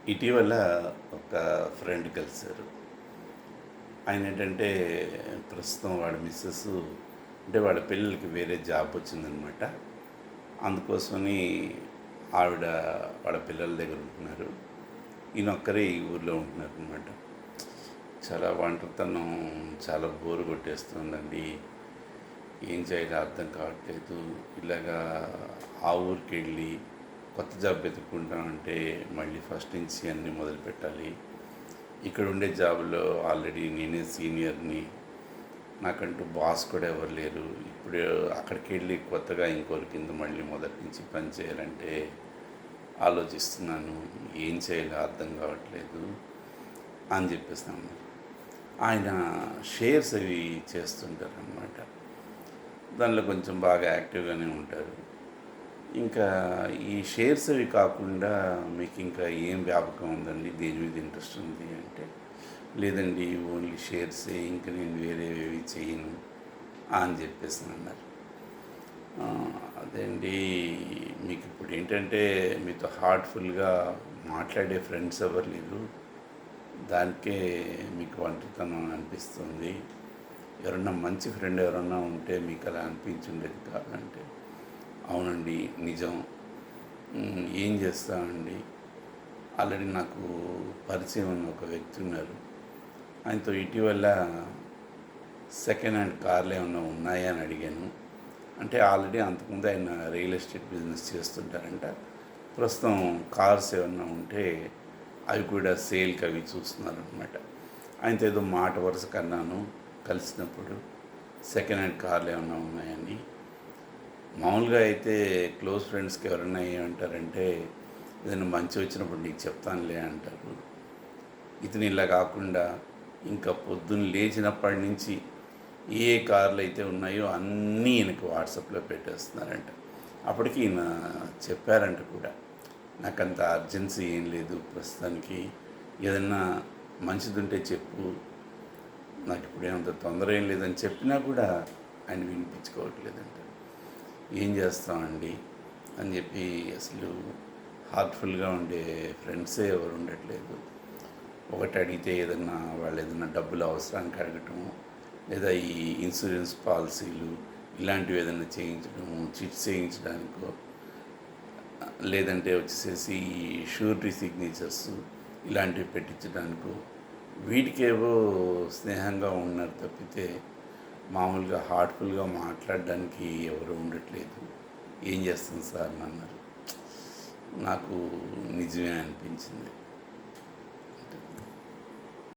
ఇటీవల ఒక ఫ్రెండ్ కలిసారు. ఆయన ఏంటంటే ప్రస్తుతం వాళ్ళ మిసెస్ అంటే వాళ్ళ పిల్లలకి వేరే జాబ్ వచ్చిందనమాట. అందుకోసమని ఆవిడ వాళ్ళ పిల్లల దగ్గర ఉంటున్నారు. ఈయనొక్కరే ఈ ఊర్లో ఉంటున్నారనమాట. చాలా ఒంటరితనం, చాలా బోర్ కొట్టేస్తుందండి. ఏం చేయాలో అర్థం కావట్లేదు. ఇలాగా ఆ ఊరికెళ్ళి కొత్త జాబ్ వెతుక్కుంటామంటే మళ్ళీ ఫస్ట్ నుంచి అన్నీ మొదలుపెట్టాలి. ఇక్కడ ఉండే జాబ్‌లో ఆల్రెడీ నేనే సీనియర్‌ని. నాకంటూ బాస్ కూడా ఎవరు లేరు. ఇప్పుడు అక్కడికెళ్ళి కొత్తగా ఇంకోరి కింద మళ్ళీ మొదటి నుంచి పని చేయాలంటే ఆలోచిస్తున్నాను. ఏం చేయాలో అర్థం కావట్లేదు అని చెప్పేసి అన్నారు. ఆయన షేర్స్ అవి చేస్తుంటారనమాట. దానిలో కొంచెం బాగా యాక్టివ్‌గానే ఉంటారు. ఇంకా ఈ షేర్స్ అవి కాకుండా మీకు ఇంకా ఏం వ్యాపకం ఉందండి? దేని మీద ఇంట్రెస్ట్ ఉంది అంటే, లేదండి ఓన్లీ షేర్సే, ఇంక నేను వేరేవేవి చేయను అని చెప్పేసానన్నారు. అదే అండి. మీకిప్పుడు ఏంటంటే మీతో హార్ట్‌ఫుల్‌గా మాట్లాడే ఫ్రెండ్స్ ఎవరు లేరు. దానికే మీకు ఒంటరితనం అనిపిస్తుంది. ఎవరన్నా మంచి ఫ్రెండ్ ఎవరన్నా ఉంటే మీకు అలా అనిపించుండేది కాదంటే, అవునండి నిజం. ఏం చేస్తామండి, ఆల్రెడీ నాకు పరిచయం ఉన్న ఒక వ్యక్తి ఉన్నారు. ఆయనతో ఇటీవల సెకండ్ హ్యాండ్ కార్లు ఏమన్నా ఉన్నాయా అని అడిగాను. అంటే ఆల్రెడీ అంతకుముందు ఆయన రియల్ ఎస్టేట్ బిజినెస్ చేస్తుంటారంట. ప్రస్తుతం కార్స్ ఏమన్నా ఉంటే అవి కూడా సేల్‌కి అవి చూస్తున్నారనమాట. ఆయనతో ఏదో మాట వరుసకు అన్నాను కలిసినప్పుడు, సెకండ్ హ్యాండ్ కార్లు ఏమన్నా ఉన్నాయని. మామూలుగా అయితే క్లోజ్ ఫ్రెండ్స్‌కి ఎవరైనా ఏమంటారంటే, ఏదైనా మంచి వచ్చినప్పుడు నీకు చెప్తానులే అంటారు. ఇతను ఇలా కాకుండా ఇంకా పొద్దున్న లేచినప్పటి నుంచి ఏ ఏ కార్లు అయితే ఉన్నాయో అన్నీ ఈయనకి వాట్సాప్‌లో పెట్టేస్తున్నారంట. అప్పటికి ఈయన చెప్పారంట కూడా, నాకంత అర్జెన్సీ ఏం లేదు ప్రస్తుతానికి. ఏదన్నా మంచిదుంటే చెప్పు. నాకిప్పుడేమంత తొందర ఏం లేదని చెప్పినా కూడా ఆయన వినిపించుకోవట్లేదంట. ఏం చేస్తామండి అని చెప్పి అసలు హార్ట్‌ఫుల్‌గా ఉండే ఫ్రెండ్సే ఎవరు ఉండట్లేదు. ఒకటి అడిగితే ఏదన్నా వాళ్ళు ఏదన్నా డబ్బులు అవసరానికి అడగటము, లేదా ఈ ఇన్సూరెన్స్ పాలసీలు ఇలాంటివి ఏదైనా చేయించడము, చిట్స్ చేయించడానికో, లేదంటే వచ్చేసేసి ఈ షూరిటీ సిగ్నేచర్స్ ఇలాంటివి పెట్టించడానికో, వీటికేవో స్నేహంగా ఉన్నారు తప్పితే మామూలుగా హార్ట్‌ఫుల్‌గా మాట్లాడడానికి ఎవరు ఉండట్లేదు. ఏం చేస్తాం సార్ అని అన్నారు. నాకు నిజమే అనిపించింది.